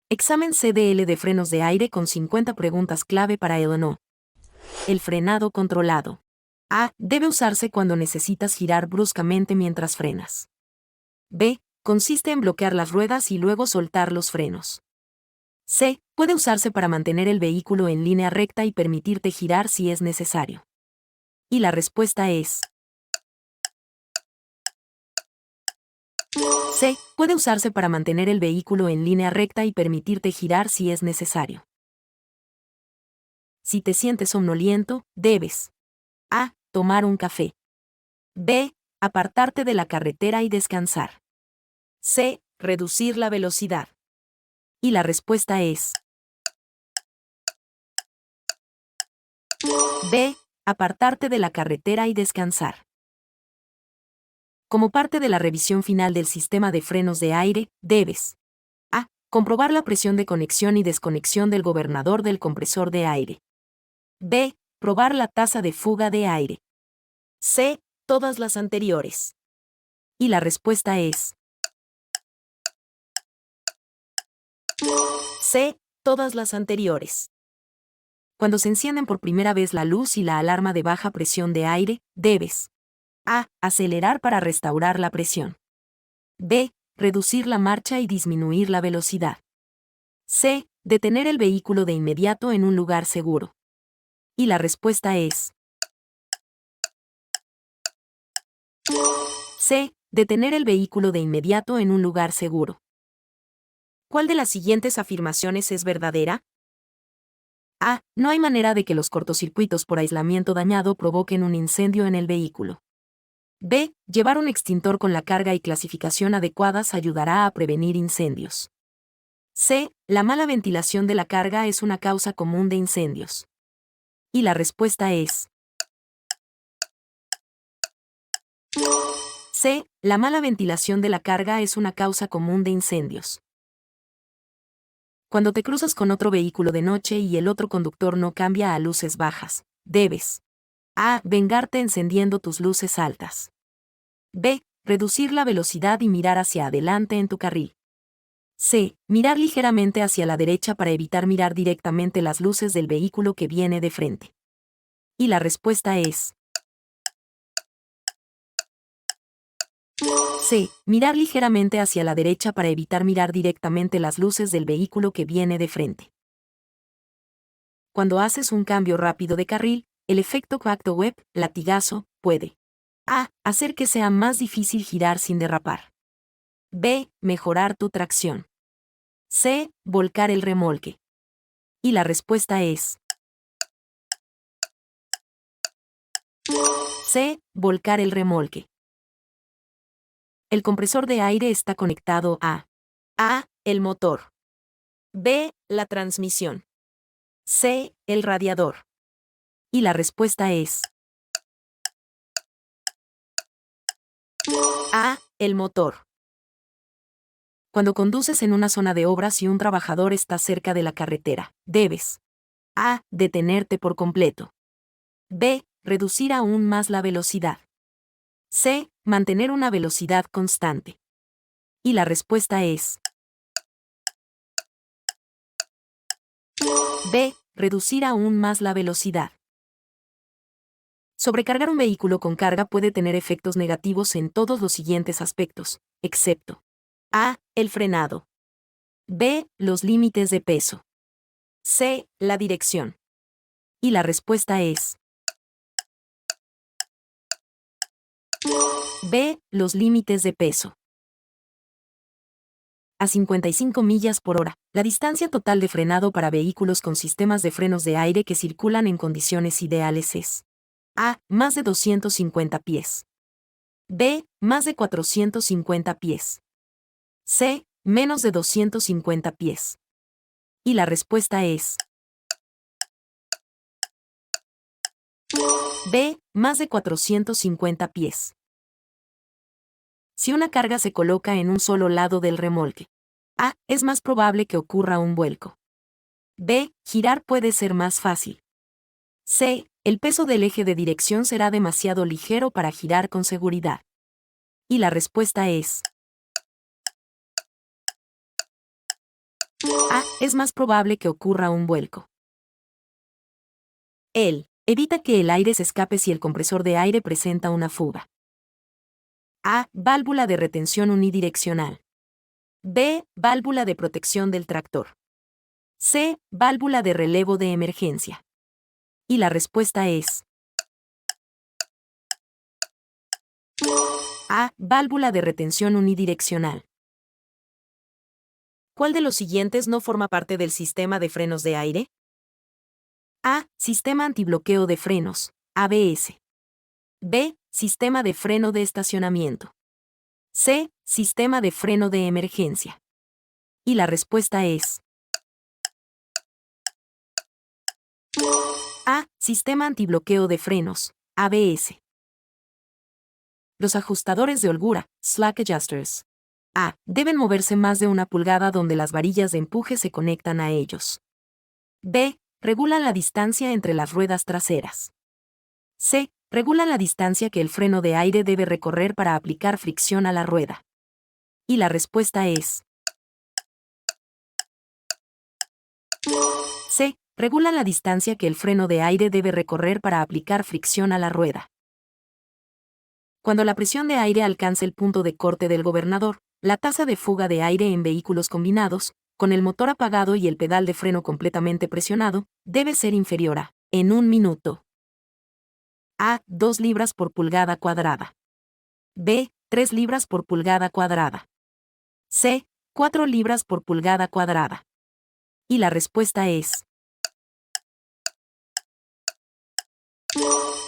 Examen CDL de frenos de aire con 50 preguntas clave para el o no. El frenado controlado. A. Debe usarse cuando necesitas girar bruscamente mientras frenas. B. Consiste en bloquear las ruedas y luego soltar los frenos. C. Puede usarse para mantener el vehículo en línea recta y permitirte girar si es necesario. Y la respuesta es C. Puede usarse para mantener el vehículo en línea recta y permitirte girar si es necesario. Si te sientes somnoliento, debes A. Tomar un café. B. Apartarte de la carretera y descansar. C. Reducir la velocidad. Y la respuesta es B. Apartarte de la carretera y descansar. Como parte de la revisión final del sistema de frenos de aire, debes A. Comprobar la presión de conexión y desconexión del gobernador del compresor de aire. B. Probar la tasa de fuga de aire. C. Todas las anteriores. Y la respuesta es C. Todas las anteriores. Cuando se encienden por primera vez la luz y la alarma de baja presión de aire, debes A. Acelerar para restaurar la presión. B. Reducir la marcha y disminuir la velocidad. C. Detener el vehículo de inmediato en un lugar seguro. Y la respuesta es C. Detener el vehículo de inmediato en un lugar seguro. ¿Cuál de las siguientes afirmaciones es verdadera? A. No hay manera de que los cortocircuitos por aislamiento dañado provoquen un incendio en el vehículo. B. Llevar un extintor con la carga y clasificación adecuadas ayudará a prevenir incendios. C. La mala ventilación de la carga es una causa común de incendios. Y la respuesta es C. La mala ventilación de la carga es una causa común de incendios. Cuando te cruzas con otro vehículo de noche y el otro conductor no cambia a luces bajas, debes A. Vengarte encendiendo tus luces altas. B. Reducir la velocidad y mirar hacia adelante en tu carril. C. Mirar ligeramente hacia la derecha para evitar mirar directamente las luces del vehículo que viene de frente. Y la respuesta es C. Mirar ligeramente hacia la derecha para evitar mirar directamente las luces del vehículo que viene de frente. Cuando haces un cambio rápido de carril, el efecto Coact-Webb, latigazo, puede A. Hacer que sea más difícil girar sin derrapar. B. Mejorar tu tracción. C. Volcar el remolque. Y la respuesta es C. Volcar el remolque. El compresor de aire está conectado a A. El motor. B. La transmisión. C. El radiador. Y la respuesta es A. El motor. Cuando conduces en una zona de obras y un trabajador está cerca de la carretera, debes A. Detenerte por completo. B. Reducir aún más la velocidad. C. Mantener una velocidad constante. Y la respuesta es B. Reducir aún más la velocidad. Sobrecargar un vehículo con carga puede tener efectos negativos en todos los siguientes aspectos, excepto A. El frenado. B. Los límites de peso. C. La dirección. Y la respuesta es B. Los límites de peso. A 55 millas por hora, la distancia total de frenado para vehículos con sistemas de frenos de aire que circulan en condiciones ideales es A. Más de 250 pies. B. Más de 450 pies. C. Menos de 250 pies. Y la respuesta es B. Más de 450 pies. Si una carga se coloca en un solo lado del remolque, A. Es más probable que ocurra un vuelco. B. Girar puede ser más fácil. C. El peso del eje de dirección será demasiado ligero para girar con seguridad. Y la respuesta es A. Es más probable que ocurra un vuelco. Él evita que el aire se escape si el compresor de aire presenta una fuga. A. Válvula de retención unidireccional. B. Válvula de protección del tractor. C. Válvula de relevo de emergencia. Y la respuesta es A. Válvula de retención unidireccional. ¿Cuál de los siguientes no forma parte del sistema de frenos de aire? A. Sistema antibloqueo de frenos, ABS. B. Sistema de freno de estacionamiento. C. Sistema de freno de emergencia. Y la respuesta es A. Sistema antibloqueo de frenos, ABS. Los ajustadores de holgura, slack adjusters. A. Deben moverse más de 1 pulgada donde las varillas de empuje se conectan a ellos. B. Regulan la distancia entre las ruedas traseras. C. Regulan la distancia que el freno de aire debe recorrer para aplicar fricción a la rueda. Y la respuesta es C. Regulan la distancia que el freno de aire debe recorrer para aplicar fricción a la rueda. Cuando la presión de aire alcance el punto de corte del gobernador, la tasa de fuga de aire en vehículos combinados, con el motor apagado y el pedal de freno completamente presionado, debe ser inferior a, en 1 minuto. A. 2 libras por pulgada cuadrada. B. 3 libras por pulgada cuadrada. C. 4 libras por pulgada cuadrada. Y la respuesta es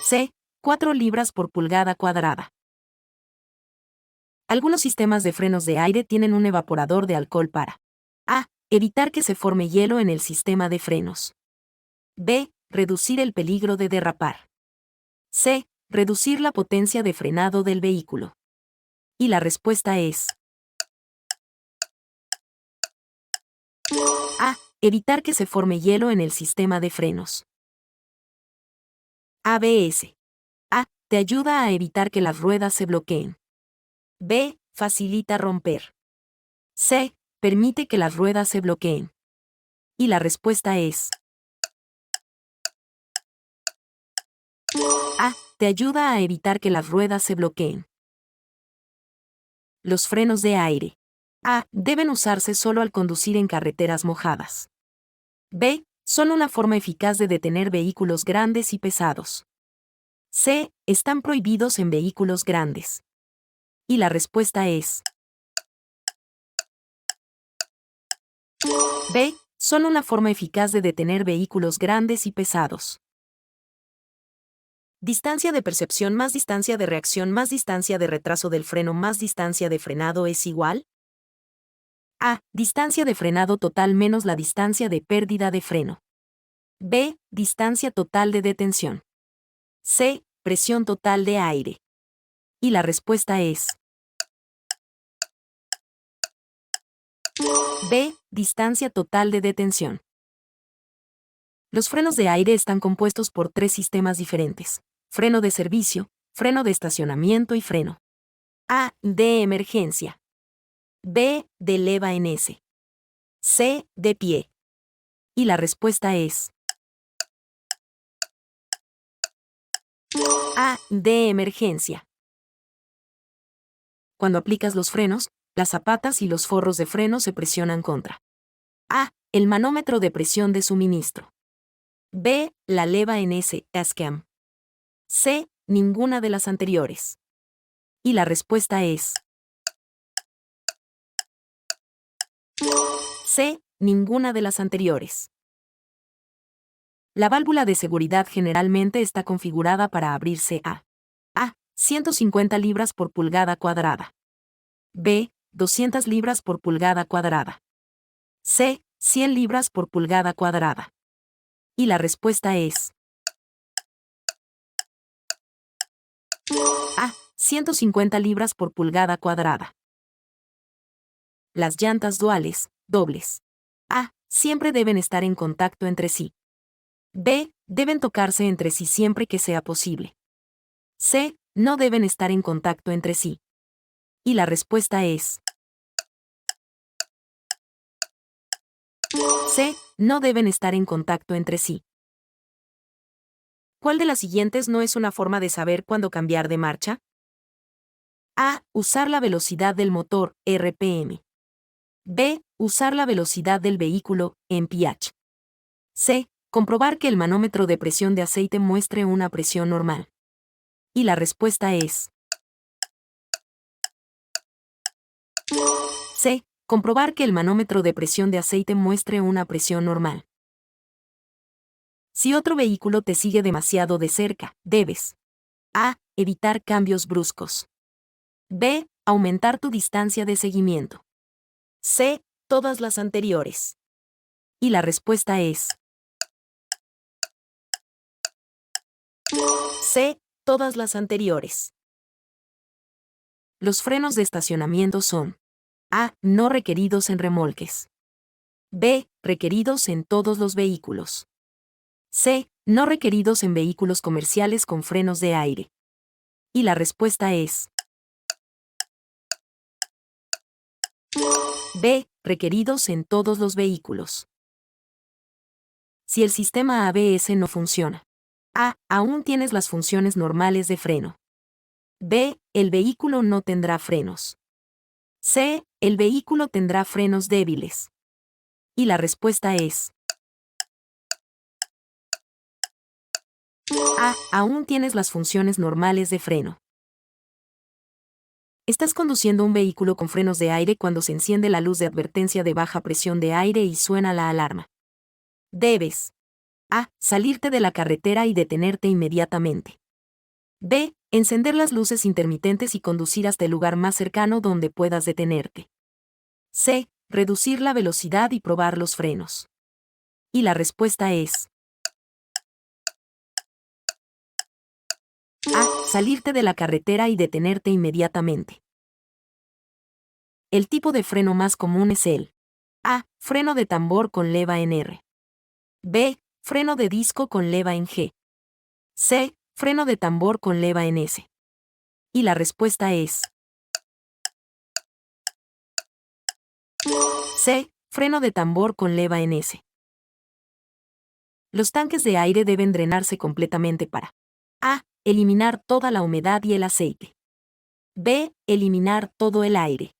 C. 4 libras por pulgada cuadrada. Algunos sistemas de frenos de aire tienen un evaporador de alcohol para A. Evitar que se forme hielo en el sistema de frenos. B. Reducir el peligro de derrapar. C. Reducir la potencia de frenado del vehículo. Y la respuesta es A. Evitar que se forme hielo en el sistema de frenos. ABS. A. Te ayuda a evitar que las ruedas se bloqueen. B. Facilita romper. C. Permite que las ruedas se bloqueen. Y la respuesta es A. Te ayuda a evitar que las ruedas se bloqueen. Los frenos de aire. A. Deben usarse solo al conducir en carreteras mojadas. B. Son una forma eficaz de detener vehículos grandes y pesados. C. Están prohibidos en vehículos grandes. Y la respuesta es B. Son una forma eficaz de detener vehículos grandes y pesados. Distancia de percepción más distancia de reacción más distancia de retraso del freno más distancia de frenado es igual. A. Distancia de frenado total menos la distancia de pérdida de freno. B. Distancia total de detención. C. Presión total de aire. Y la respuesta es B. Distancia total de detención. Los frenos de aire están compuestos por 3 sistemas diferentes: freno de servicio, freno de estacionamiento y freno A. De emergencia. B. De leva en S. C. De pie. Y la respuesta es A. De emergencia. Cuando aplicas los frenos, las zapatas y los forros de freno se presionan contra A. El manómetro de presión de suministro. B. La leva en S. ASCAM. C. Ninguna de las anteriores. Y la respuesta es C. Ninguna de las anteriores. La válvula de seguridad generalmente está configurada para abrirse a 150 libras por pulgada cuadrada. B. 200 libras por pulgada cuadrada. C. 100 libras por pulgada cuadrada. Y la respuesta es A. 150 libras por pulgada cuadrada. Las llantas duales, dobles. A. Siempre deben estar en contacto entre sí. B. Deben tocarse entre sí siempre que sea posible. C. No deben estar en contacto entre sí. Y la respuesta es C. No deben estar en contacto entre sí. ¿Cuál de las siguientes no es una forma de saber cuándo cambiar de marcha? A. Usar la velocidad del motor, RPM. B. Usar la velocidad del vehículo, MPH. C. Comprobar que el manómetro de presión de aceite muestre una presión normal. Y la respuesta es C. Comprobar que el manómetro de presión de aceite muestre una presión normal. Si otro vehículo te sigue demasiado de cerca, debes A. Evitar cambios bruscos. B. Aumentar tu distancia de seguimiento. C. Todas las anteriores. Y la respuesta es C. Todas las anteriores. Los frenos de estacionamiento son A. No requeridos en remolques. B. Requeridos en todos los vehículos. C. No requeridos en vehículos comerciales con frenos de aire. Y la respuesta es B. Requeridos en todos los vehículos. Si el sistema ABS no funciona. A. Aún tienes las funciones normales de freno. B. El vehículo no tendrá frenos. C. El vehículo tendrá frenos débiles. Y la respuesta es A. Aún tienes las funciones normales de freno. Estás conduciendo un vehículo con frenos de aire cuando se enciende la luz de advertencia de baja presión de aire y suena la alarma. Debes A. Salirte de la carretera y detenerte inmediatamente. B. Encender las luces intermitentes y conducir hasta el lugar más cercano donde puedas detenerte. C. Reducir la velocidad y probar los frenos. Y la respuesta es A. Salirte de la carretera y detenerte inmediatamente. El tipo de freno más común es el A. Freno de tambor con leva en R. B. Freno de disco con leva en G. C. Freno de tambor con leva en S. Y la respuesta es C. Freno de tambor con leva en S. Los tanques de aire deben drenarse completamente para A. Eliminar toda la humedad y el aceite. B. Eliminar todo el aire.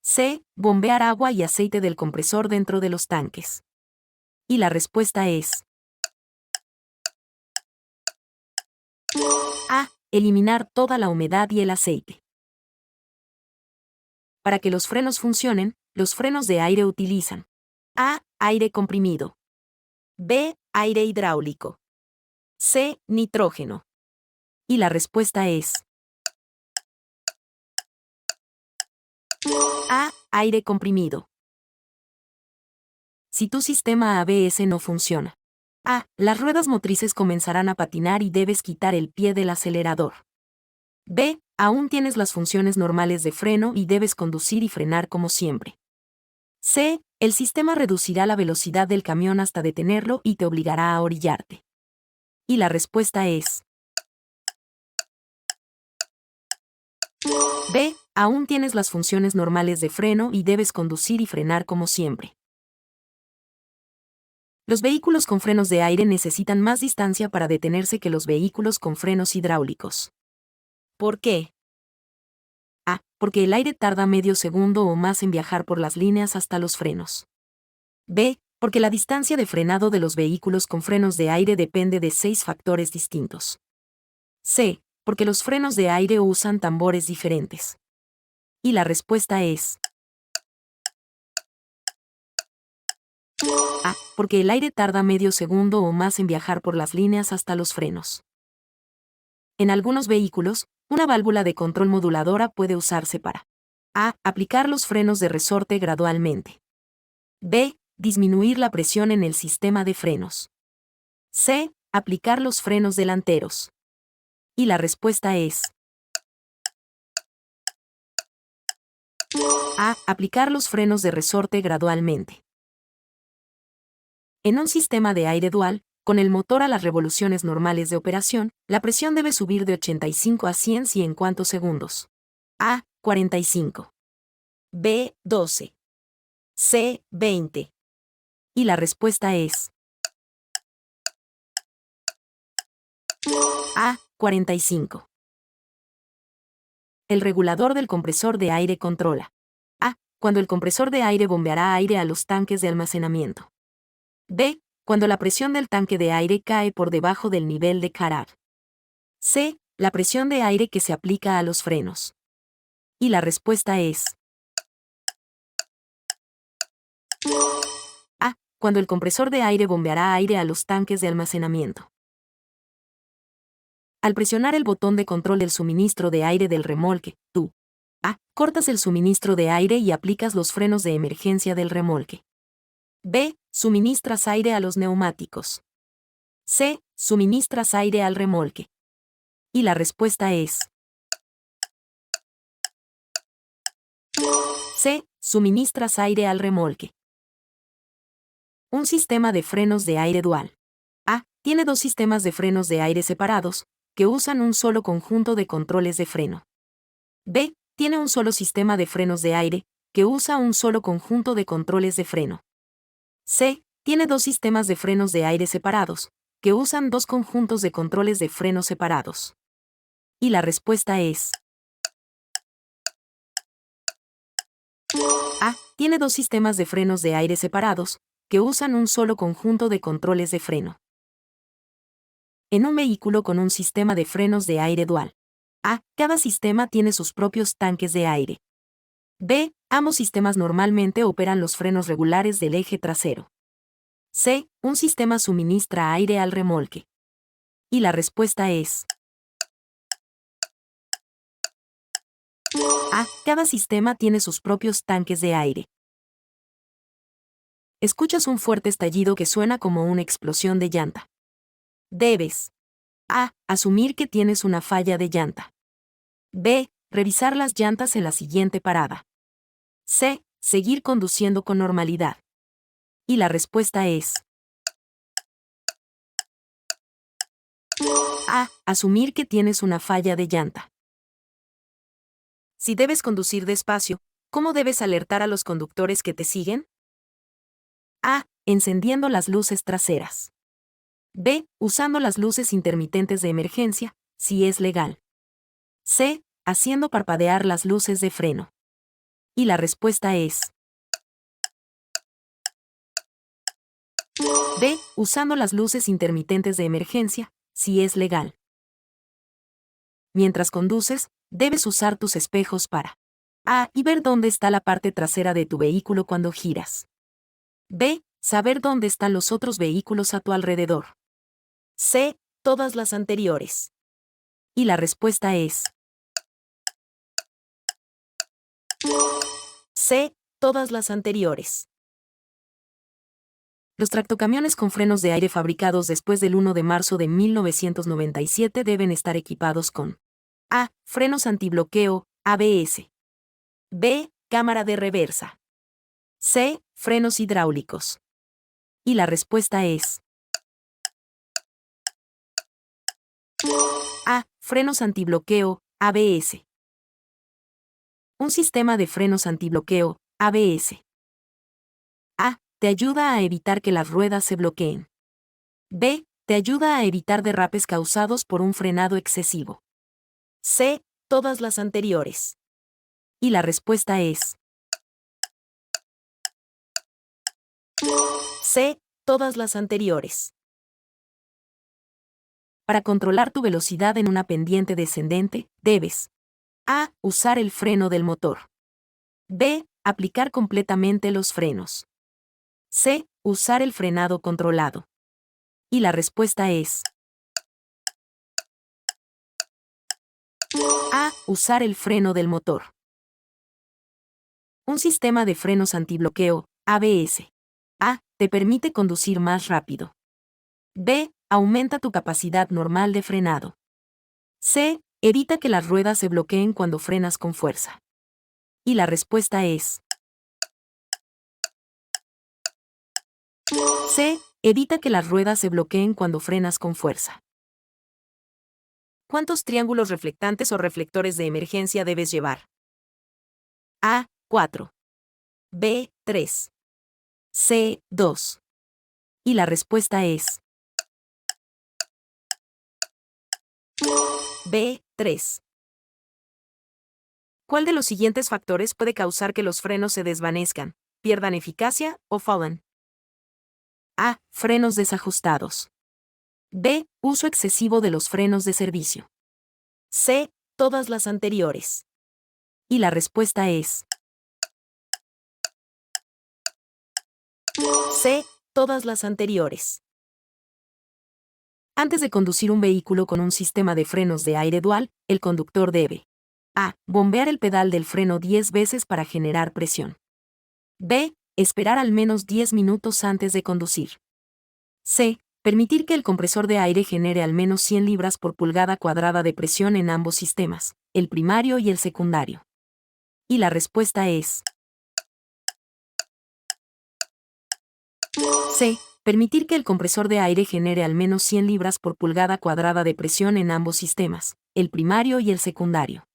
C. Bombear agua y aceite del compresor dentro de los tanques. Y la respuesta es A. Eliminar toda la humedad y el aceite. Para que los frenos funcionen, los frenos de aire utilizan A. Aire comprimido. B. Aire hidráulico. C. Nitrógeno. Y la respuesta es A. Aire comprimido. Si tu sistema ABS no funciona. A. Las ruedas motrices comenzarán a patinar y debes quitar el pie del acelerador. B. Aún tienes las funciones normales de freno y debes conducir y frenar como siempre. C. El sistema reducirá la velocidad del camión hasta detenerlo y te obligará a orillarte. Y la respuesta es B. Aún tienes las funciones normales de freno y debes conducir y frenar como siempre. Los vehículos con frenos de aire necesitan más distancia para detenerse que los vehículos con frenos hidráulicos. ¿Por qué? A. Porque el aire tarda medio segundo o más en viajar por las líneas hasta los frenos. B. Porque la distancia de frenado de los vehículos con frenos de aire depende de 6 factores distintos. C. Porque los frenos de aire usan tambores diferentes. Y la respuesta es A. Porque el aire tarda medio segundo o más en viajar por las líneas hasta los frenos. En algunos vehículos, una válvula de control moduladora puede usarse para A. Aplicar los frenos de resorte gradualmente. B. Disminuir la presión en el sistema de frenos. C. Aplicar los frenos delanteros. Y la respuesta es A. Aplicar los frenos de resorte gradualmente. En un sistema de aire dual, con el motor a las revoluciones normales de operación, la presión debe subir de 85 a 100 si en cuántos segundos. A. 45. B. 12. C. 20. Y la respuesta es A. 45. El regulador del compresor de aire controla. A. Cuando el compresor de aire bombeará aire a los tanques de almacenamiento. B. Cuando la presión del tanque de aire cae por debajo del nivel de Carab. C. La presión de aire que se aplica a los frenos. Y la respuesta es A. Cuando el compresor de aire bombeará aire a los tanques de almacenamiento. Al presionar el botón de control del suministro de aire del remolque, tú A. Cortas el suministro de aire y aplicas los frenos de emergencia del remolque. B. Suministras aire a los neumáticos. C. Suministras aire al remolque. Y la respuesta es C. Suministras aire al remolque. Un sistema de frenos de aire dual. A. Tiene dos sistemas de frenos de aire separados, que usan un solo conjunto de controles de freno. B. Tiene un solo sistema de frenos de aire, que usa un solo conjunto de controles de freno. C. Tiene dos sistemas de frenos de aire separados, que usan dos conjuntos de controles de freno separados. Y la respuesta es A. Tiene dos sistemas de frenos de aire separados, que usan un solo conjunto de controles de freno. En un vehículo con un sistema de frenos de aire dual. A. Cada sistema tiene sus propios tanques de aire. B. Ambos sistemas normalmente operan los frenos regulares del eje trasero. C. Un sistema suministra aire al remolque. Y la respuesta es A. Cada sistema tiene sus propios tanques de aire. Escuchas un fuerte estallido que suena como una explosión de llanta. Debes A. Asumir que tienes una falla de llanta. B. Revisar las llantas en la siguiente parada. C. Seguir conduciendo con normalidad. Y la respuesta es A. Asumir que tienes una falla de llanta. Si debes conducir despacio, ¿cómo debes alertar a los conductores que te siguen? A. Encendiendo las luces traseras. B. Usando las luces intermitentes de emergencia, si es legal. C. Haciendo parpadear las luces de freno. Y la respuesta es B. Usando las luces intermitentes de emergencia, si es legal. Mientras conduces, debes usar tus espejos para A. Y ver dónde está la parte trasera de tu vehículo cuando giras. B. Saber dónde están los otros vehículos a tu alrededor. C. Todas las anteriores. Y la respuesta es C. Todas las anteriores. Los tractocamiones con frenos de aire fabricados después del 1 de marzo de 1997 deben estar equipados con A. Frenos antibloqueo, ABS. B. Cámara de reversa. C. Frenos hidráulicos. Y la respuesta es A. Frenos antibloqueo, ABS. Un sistema de frenos antibloqueo, ABS. A. Te ayuda a evitar que las ruedas se bloqueen. B. Te ayuda a evitar derrapes causados por un frenado excesivo. C. Todas las anteriores. Y la respuesta es C. Todas las anteriores. Para controlar tu velocidad en una pendiente descendente, debes A. Usar el freno del motor. B. Aplicar completamente los frenos. C. Usar el frenado controlado. Y la respuesta es A. Usar el freno del motor. Un sistema de frenos antibloqueo, ABS. A. Te permite conducir más rápido. B. Aumenta tu capacidad normal de frenado. C. Evita que las ruedas se bloqueen cuando frenas con fuerza. Y la respuesta es C. Evita que las ruedas se bloqueen cuando frenas con fuerza. ¿Cuántos triángulos reflectantes o reflectores de emergencia debes llevar? A. 4. B. 3. C. 2. Y la respuesta es B. 3. ¿Cuál de los siguientes factores puede causar que los frenos se desvanezcan, pierdan eficacia o fallen? A. Frenos desajustados. B. Uso excesivo de los frenos de servicio. C. Todas las anteriores. Y la respuesta es C. Todas las anteriores. Antes de conducir un vehículo con un sistema de frenos de aire dual, el conductor debe A. Bombear el pedal del freno 10 veces para generar presión. B. Esperar al menos 10 minutos antes de conducir. C. Permitir que el compresor de aire genere al menos 100 libras por pulgada cuadrada de presión en ambos sistemas, el primario y el secundario. Y la respuesta es C. Permitir que el compresor de aire genere al menos 100 libras por pulgada cuadrada de presión en ambos sistemas, el primario y el secundario.